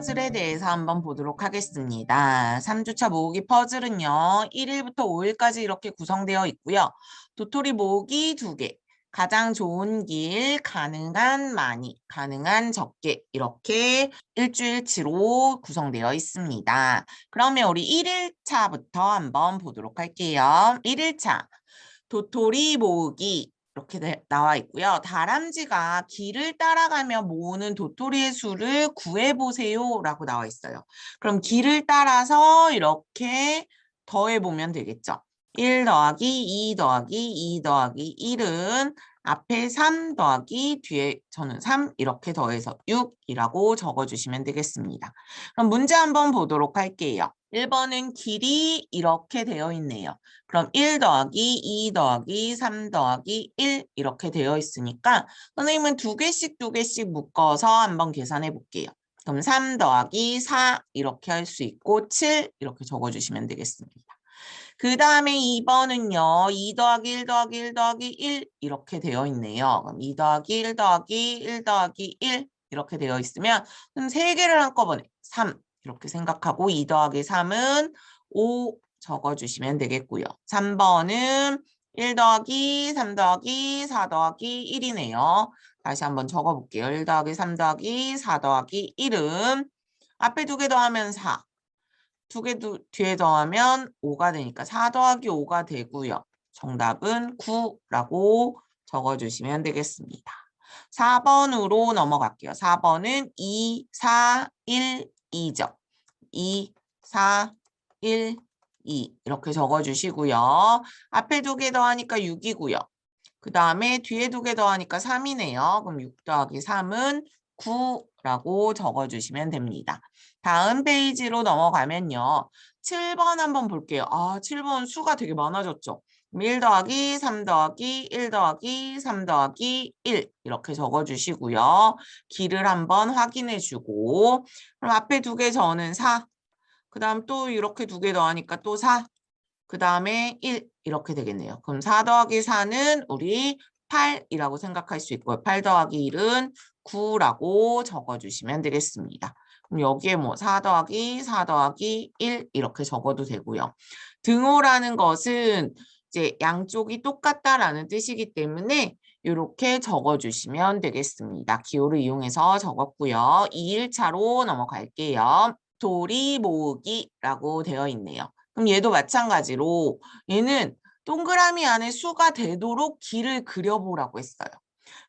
퍼즐에 대해서 한번 보도록 하겠습니다. 3주차 모으기 퍼즐은요. 1일부터 5일까지 이렇게 구성되어 있고요. 도토리 모으기 2개, 가장 좋은 길, 가능한 많이, 가능한 적게 이렇게 일주일치로 구성되어 있습니다. 그러면 우리 1일차부터 한번 보도록 할게요. 1일차 도토리 모으기 이렇게 나와 있고요. 다람쥐가 길을 따라가며 모으는 도토리의 수를 구해보세요 라고 나와 있어요. 그럼 길을 따라서 이렇게 더해보면 되겠죠. 1 더하기 2 더하기 2 더하기 1은 앞에 3 더하기 뒤에 저는 3 이렇게 더해서 6이라고 적어주시면 되겠습니다. 그럼 문제 한번 보도록 할게요. 1번은 길이 이렇게 되어 있네요. 그럼 1 더하기 2 더하기 3 더하기 1 이렇게 되어 있으니까 선생님은 두 개씩 묶어서 한번 계산해 볼게요. 그럼 3 더하기 4 이렇게 할 수 있고 7 이렇게 적어주시면 되겠습니다. 그 다음에 2번은요. 2 더하기 1 더하기 1 더하기 1 이렇게 되어 있네요. 그럼 2 더하기 1 더하기 1 더하기 1 이렇게 되어 있으면 그럼 3개를 한꺼번에 3 이렇게 생각하고 2 더하기 3은 5 적어주시면 되겠고요. 3번은 1 더하기 3 더하기 4 더하기 1이네요. 다시 한번 적어볼게요. 1 더하기 3 더하기 4 더하기 1은 앞에 2개 더하면 4. 2개 뒤에 더하면 5가 되니까 4 더하기 5가 되고요. 정답은 9라고 적어주시면 되겠습니다. 4번으로 넘어갈게요. 4번은 2, 4, 1, 2죠. 2, 4, 1, 2 이렇게 적어주시고요. 앞에 2개 더하니까 6이고요. 그 다음에 뒤에 2개 더하니까 3이네요. 그럼 6 더하기 3은 9라고 적어주시면 됩니다. 다음 페이지로 넘어가면요. 7번 한번 볼게요. 7번 수가 되게 많아졌죠. 1 더하기 3 더하기 1 더하기 3 더하기 1 이렇게 적어주시고요. 길을 한번 확인해주고 그럼 앞에 2개 저는 4. 그 다음 또 이렇게 2개 더하니까 또 4. 그 다음에 1 이렇게 되겠네요. 그럼 4 더하기 4는 우리 8이라고 생각할 수 있고요. 8 더하기 1은 9라고 적어주시면 되겠습니다. 그럼 여기에 뭐 4 더하기 4 더하기 1 이렇게 적어도 되고요. 등호라는 것은 이제 양쪽이 똑같다라는 뜻이기 때문에 이렇게 적어주시면 되겠습니다. 기호를 이용해서 적었고요. 2일차로 넘어갈게요. 도리 모으기라고 되어 있네요. 그럼 얘도 마찬가지로 얘는 동그라미 안에 수가 되도록 길을 그려보라고 했어요.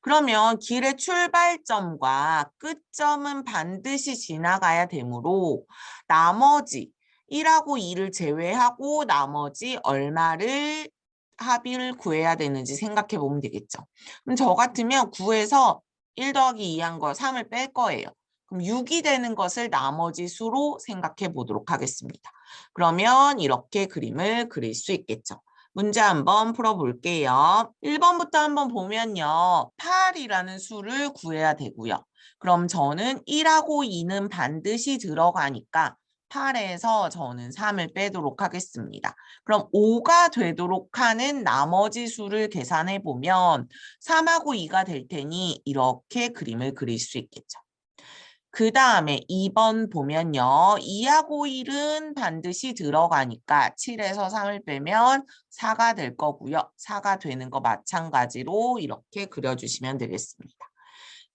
그러면 길의 출발점과 끝점은 반드시 지나가야 되므로 나머지 1하고 2를 제외하고 나머지 얼마를 합의를 구해야 되는지 생각해 보면 되겠죠. 그럼 저 같으면 9에서 1 더하기 2 한 거 3을 뺄 거예요. 그럼 6이 되는 것을 나머지 수로 생각해 보도록 하겠습니다. 그러면 이렇게 그림을 그릴 수 있겠죠. 문제 한번 풀어볼게요. 1번부터 한번 보면요. 8이라는 수를 구해야 되고요. 그럼 저는 1하고 2는 반드시 들어가니까 8에서 저는 3을 빼도록 하겠습니다. 그럼 5가 되도록 하는 나머지 수를 계산해 보면 3하고 2가 될 테니 이렇게 그림을 그릴 수 있겠죠. 그 다음에 2번 보면요. 2하고 1은 반드시 들어가니까 7에서 3을 빼면 4가 될 거고요. 4가 되는 거 마찬가지로 이렇게 그려주시면 되겠습니다.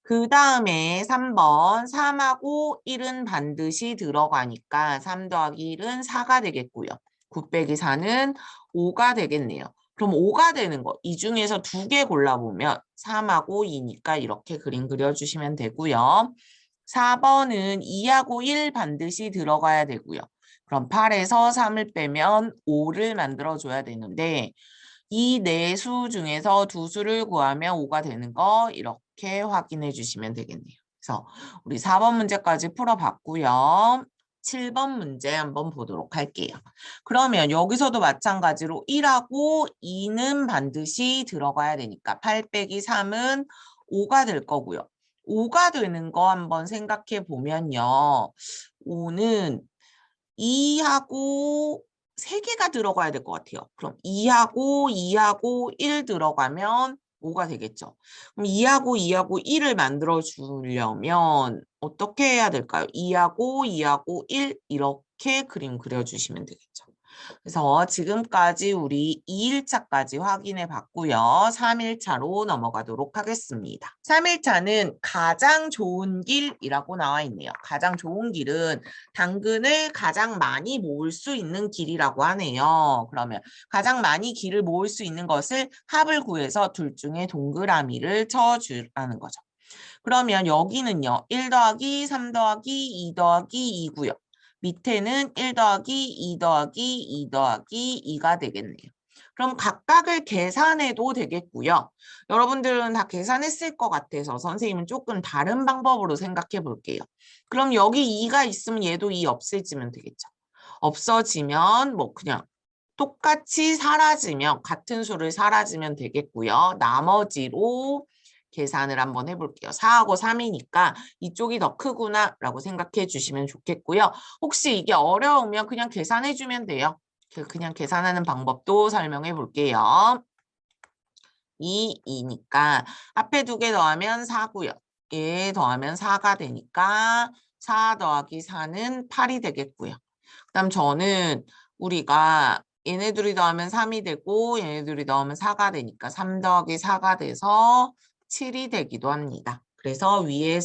그 다음에 3번 3하고 1은 반드시 들어가니까 3 더하기 1은 4가 되겠고요. 9 빼기 4는 5가 되겠네요. 그럼 5가 되는 거 이 중에서 2개 골라보면 3하고 2니까 이렇게 그림 그려주시면 되고요. 4번은 2하고 1 반드시 들어가야 되고요. 그럼 8에서 3을 빼면 5를 만들어줘야 되는데 이 네 수 중에서 두 수를 구하면 5가 되는 거 이렇게 확인해 주시면 되겠네요. 그래서 우리 4번 문제까지 풀어봤고요. 7번 문제 한번 보도록 할게요. 그러면 여기서도 마찬가지로 1하고 2는 반드시 들어가야 되니까 8 빼기 3은 5가 될 거고요. 5가 되는 거 한번 생각해 보면요. 5는 2하고 3개가 들어가야 될 것 같아요. 그럼 2하고 1 들어가면 5가 되겠죠. 그럼 2하고 2하고 1을 만들어 주려면 어떻게 해야 될까요? 2하고 1 이렇게 그림 그려주시면 되겠죠. 그래서 지금까지 우리 2일차까지 확인해 봤고요. 3일차로 넘어가도록 하겠습니다. 3일차는 가장 좋은 길이라고 나와 있네요. 가장 좋은 길은 당근을 가장 많이 모을 수 있는 길이라고 하네요. 그러면 가장 많이 길을 모을 수 있는 것을 합을 구해서 둘 중에 동그라미를 쳐주라는 거죠. 그러면 여기는요. 1 더하기 3 더하기 2 더하기 2고요. 밑에는 1 더하기 2 더하기 2 더하기 2가 되겠네요. 그럼 각각을 계산해도 되겠고요. 여러분들은 다 계산했을 것 같아서 선생님은 조금 다른 방법으로 생각해 볼게요. 그럼 여기 2가 있으면 얘도 2 없애지면 되겠죠. 없어지면 뭐 그냥 똑같이 사라지면 같은 수를 사라지면 되겠고요. 나머지로 계산을 한번 해볼게요. 4하고 3이니까 이쪽이 더 크구나 라고 생각해 주시면 좋겠고요. 혹시 이게 어려우면 그냥 계산해 주면 돼요. 그냥 계산하는 방법도 설명해 볼게요. 2니까 앞에 2개 더하면 4고요. 얘 더하면 4가 되니까 4 더하기 4는 8이 되겠고요. 그 다음 저는 우리가 얘네들이 더하면 3이 되고 얘네들이 더하면 4가 되니까 3 더하기 4가 돼서 7이 되기도 합니다. 그래서 위에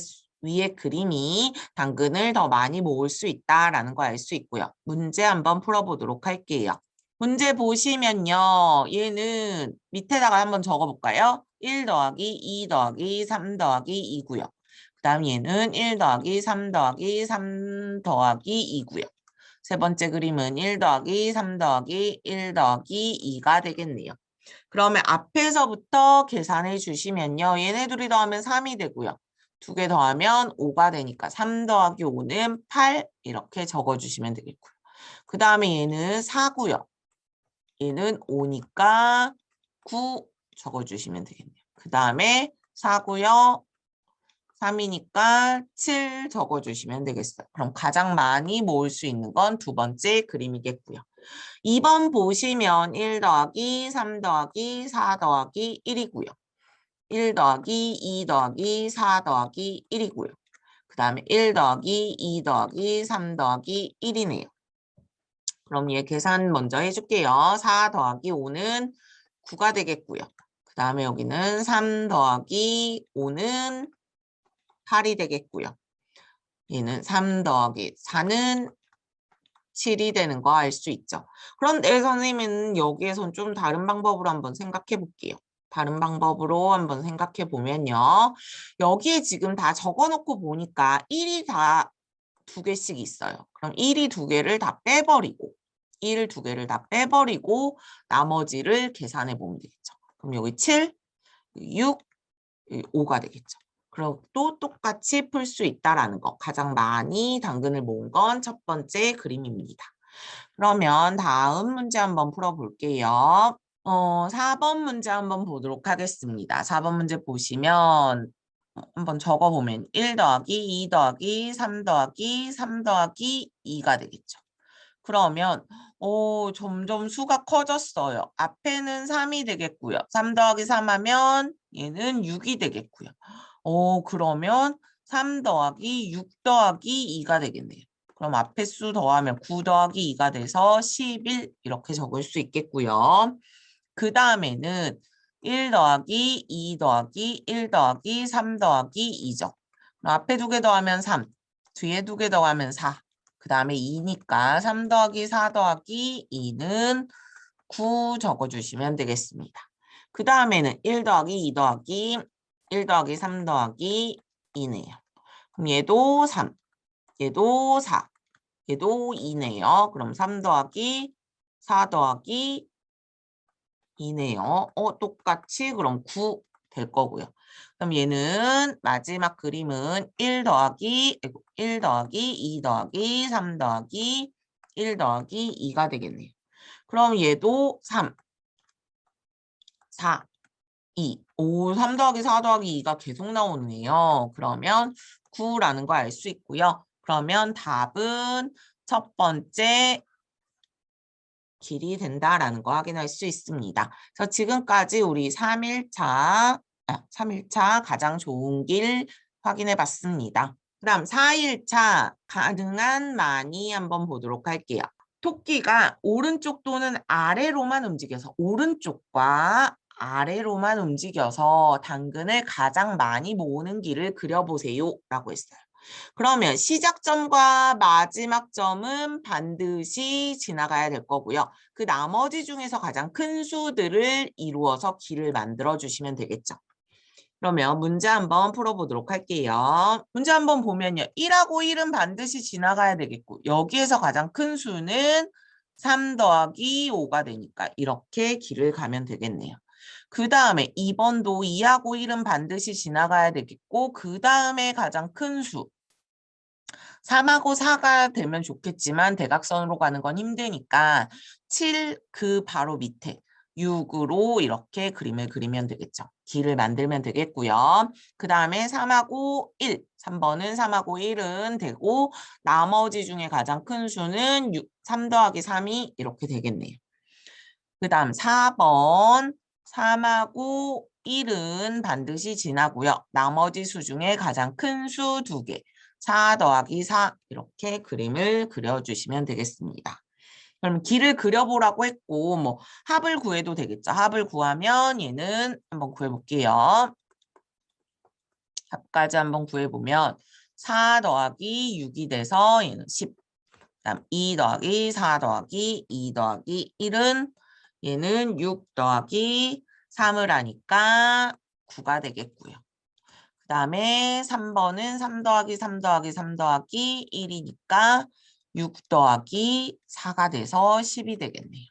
그림이 당근을 더 많이 모을 수 있다라는 거 알 수 있고요. 문제 한번 풀어보도록 할게요. 문제 보시면요. 얘는 밑에다가 한번 적어볼까요? 1 더하기 2 더하기 3 더하기 2고요. 그 다음 얘는 1 더하기 3 더하기 3 더하기 2고요. 세 번째 그림은 1 더하기 3 더하기 1 더하기 2가 되겠네요. 그러면 앞에서부터 계산해 주시면요. 얘네 둘이 더하면 3이 되고요. 2개 더하면 5가 되니까 3 더하기 5는 8 이렇게 적어주시면 되겠고요. 그 다음에 얘는 4고요. 얘는 5니까 9 적어주시면 되겠네요. 그 다음에 4고요. 3이니까 7 적어주시면 되겠어요. 그럼 가장 많이 모을 수 있는 건 두 번째 그림이겠고요. 2번 보시면 1 더하기 3 더하기 4 더하기 1이고요. 1 더하기 2 더하기 4 더하기 1이고요. 그 다음에 1 더하기 2 더하기 3 더하기 1이네요. 그럼 얘 계산 먼저 해줄게요. 4 더하기 5는 9가 되겠고요. 그 다음에 여기는 3 더하기 5는 8이 되겠고요. 얘는 3 더하기 4는 7이 되는 거 알 수 있죠. 그런데 선생님은 여기에선 좀 다른 방법으로 한번 생각해 볼게요. 다른 방법으로 한번 생각해 보면요. 여기에 지금 다 적어 놓고 보니까 1이 다 2개씩 있어요. 그럼 1이 2개를 다 빼버리고 1을 2개를 다 빼버리고 나머지를 계산해 보면 되겠죠. 그럼 여기 7, 6, 5가 되겠죠. 그리고 또 똑같이 풀 수 있다라는 거. 가장 많이 당근을 모은 건 첫 번째 그림입니다. 그러면 다음 문제 한번 풀어볼게요. 4번 문제 한번 보도록 하겠습니다. 4번 문제 보시면 한번 적어보면 1 더하기 2 더하기 3 더하기 3 더하기 2가 되겠죠. 그러면 점점 수가 커졌어요. 앞에는 3이 되겠고요. 3 더하기 3 하면 얘는 6이 되겠고요. 그러면 3 더하기 6 더하기 2가 되겠네요. 그럼 앞에 수 더하면 9 더하기 2가 돼서 11 이렇게 적을 수 있겠고요. 그 다음에는 1 더하기 2 더하기 1 더하기 3 더하기 2죠. 그럼 앞에 2개 더하면 3, 뒤에 2개 더하면 4. 그 다음에 2니까 3 더하기 4 더하기 2는 9 적어주시면 되겠습니다. 그 다음에는 1 더하기 2 더하기 1 더하기 3 더하기 2네요. 그럼 얘도 3, 얘도 4, 얘도 2네요. 그럼 3 더하기 4 더하기 2네요. 똑같이 그럼 9 될 거고요. 그럼 얘는 마지막 그림은 1 더하기 2 더하기 3 더하기 1 더하기 2가 되겠네요. 그럼 얘도 3, 4, 2. 3 더하기 4 더하기 2가 계속 나오네요. 그러면 9라는 거 알 수 있고요. 그러면 답은 첫 번째 길이 된다라는 거 확인할 수 있습니다. 그래서 지금까지 우리 3일차 가장 좋은 길 확인해 봤습니다. 그다음 4일차 가능한 많이 한번 보도록 할게요. 토끼가 오른쪽 또는 아래로만 움직여서 오른쪽과 아래로만 움직여서 당근을 가장 많이 모으는 길을 그려보세요 라고 했어요. 그러면 시작점과 마지막 점은 반드시 지나가야 될 거고요. 그 나머지 중에서 가장 큰 수들을 이루어서 길을 만들어 주시면 되겠죠. 그러면 문제 한번 풀어보도록 할게요. 문제 한번 보면요. 1하고 1은 반드시 지나가야 되겠고 여기에서 가장 큰 수는 3 더하기 5가 되니까 이렇게 길을 가면 되겠네요. 그 다음에 2번도 2하고 1은 반드시 지나가야 되겠고 그 다음에 가장 큰 수 3하고 4가 되면 좋겠지만 대각선으로 가는 건 힘드니까 7 그 바로 밑에 6으로 이렇게 그림을 그리면 되겠죠. 길을 만들면 되겠고요. 그 다음에 3하고 1, 3번은 3하고 1은 되고 나머지 중에 가장 큰 수는 3 더하기 3이 이렇게 되겠네요. 그 다음 4번 3하고 1은 반드시 지나고요. 나머지 수 중에 가장 큰 수 2개 4 더하기 4 이렇게 그림을 그려주시면 되겠습니다. 그럼 길을 그려보라고 했고 뭐 합을 구해도 되겠죠. 합을 구하면 얘는 한번 구해볼게요. 합까지 한번 구해보면 4 더하기 6이 돼서 얘는 10. 그다음 2 더하기 4 더하기 2 더하기 1은 얘는 6 더하기 3을 하니까 9가 되겠고요. 그 다음에 3번은 3 더하기 3 더하기 3 더하기 1이니까 6 더하기 4가 돼서 10이 되겠네요.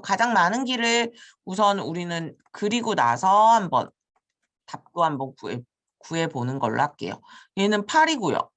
가장 많은 길을 우선 우리는 그리고 나서 한번 답도 한번 구해보는 걸로 할게요. 얘는 8이고요.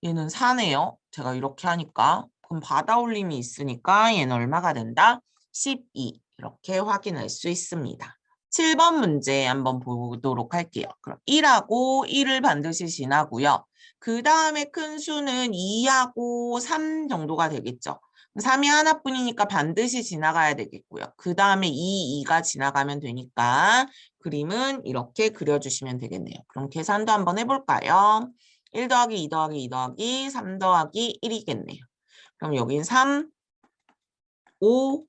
얘는 4네요. 제가 이렇게 하니까. 그럼 받아올림이 있으니까 얘는 얼마가 된다? 12. 이렇게 확인할 수 있습니다. 7번 문제 한번 보도록 할게요. 그럼 1하고 1을 반드시 지나고요. 그 다음에 큰 수는 2하고 3 정도가 되겠죠. 3이 하나뿐이니까 반드시 지나가야 되겠고요. 그 다음에 2가 지나가면 되니까 그림은 이렇게 그려주시면 되겠네요. 그럼 계산도 한번 해볼까요? 1 더하기 2 더하기 2 더하기 3 더하기 1이겠네요. 그럼 여긴 3, 5,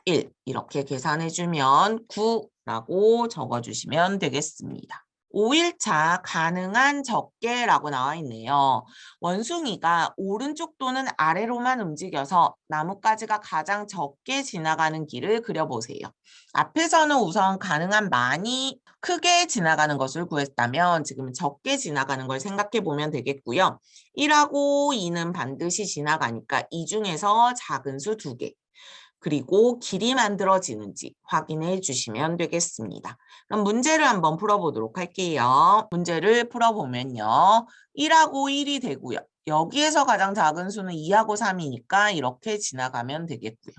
1 이렇게 계산해주면 9라고 적어주시면 되겠습니다. 5일차 가능한 적게라고 나와 있네요. 원숭이가 오른쪽 또는 아래로만 움직여서 나뭇가지가 가장 적게 지나가는 길을 그려보세요. 앞에서는 우선 가능한 많이 크게 지나가는 것을 구했다면 지금 적게 지나가는 걸 생각해 보면 되겠고요. 1하고 2는 반드시 지나가니까 이 중에서 작은 수 2개. 그리고 길이 만들어지는지 확인해 주시면 되겠습니다. 그럼 문제를 한번 풀어보도록 할게요. 문제를 풀어보면요. 1하고 1이 되고요. 여기에서 가장 작은 수는 2하고 3이니까 이렇게 지나가면 되겠고요.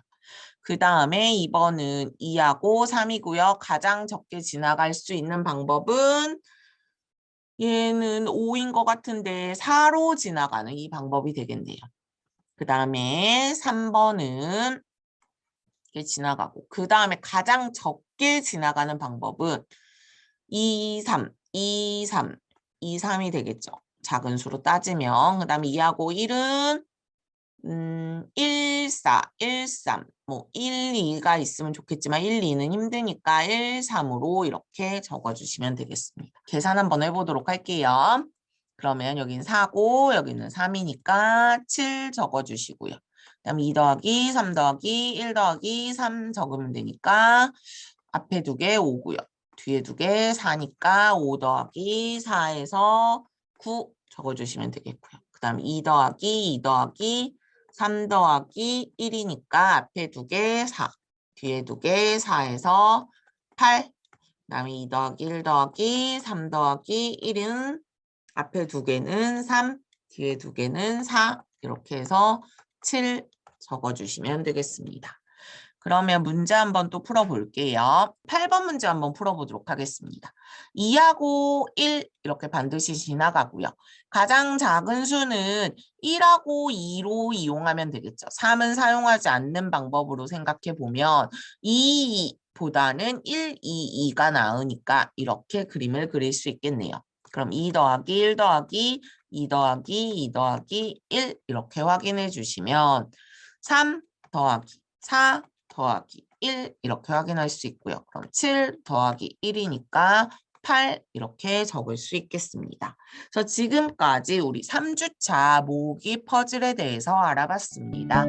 그 다음에 2번은 2하고 3이고요. 가장 적게 지나갈 수 있는 방법은 얘는 5인 것 같은데 4로 지나가는 이 방법이 되겠네요. 그 다음에 3번은 지나가고 그 다음에 가장 적게 지나가는 방법은 2, 3, 2, 3, 2, 3이 되겠죠. 작은 수로 따지면 그 다음에 2하고 1은 1, 4, 1, 3, 뭐 1, 2가 있으면 좋겠지만 1, 2는 힘드니까 1, 3으로 이렇게 적어주시면 되겠습니다. 계산 한번 해보도록 할게요. 그러면 여긴 4고 여기는 3이니까 7 적어주시고요. 그다음 2 더하기 3 더하기 1 더하기 3 적으면 되니까 앞에 2개 5고요. 뒤에 2개 4니까 5 더하기 4에서 9 적어주시면 되겠고요. 그 다음 2 더하기 2 더하기 3 더하기 1이니까 앞에 2개 4, 뒤에 2개 4에서 8, 그 다음에 2 더하기 1 더하기 3 더하기 1은 앞에 2개는 3, 뒤에 2개는 4 이렇게 해서 7 적어주시면 되겠습니다. 그러면 문제 한번 또 풀어볼게요. 8번 문제 한번 풀어보도록 하겠습니다. 2하고 1 이렇게 반드시 지나가고요. 가장 작은 수는 1하고 2로 이용하면 되겠죠. 3은 사용하지 않는 방법으로 생각해 보면 2보다는 1, 2, 2가 나으니까 이렇게 그림을 그릴 수 있겠네요. 그럼 2 더하기 1 더하기 2 더하기 2 더하기 1 이렇게 확인해 주시면 3 더하기 4 더하기 1 이렇게 확인할 수 있고요. 그럼 7 더하기 1이니까 8 이렇게 적을 수 있겠습니다. 그래서 지금까지 우리 3주차 모으기 퍼즐에 대해서 알아봤습니다.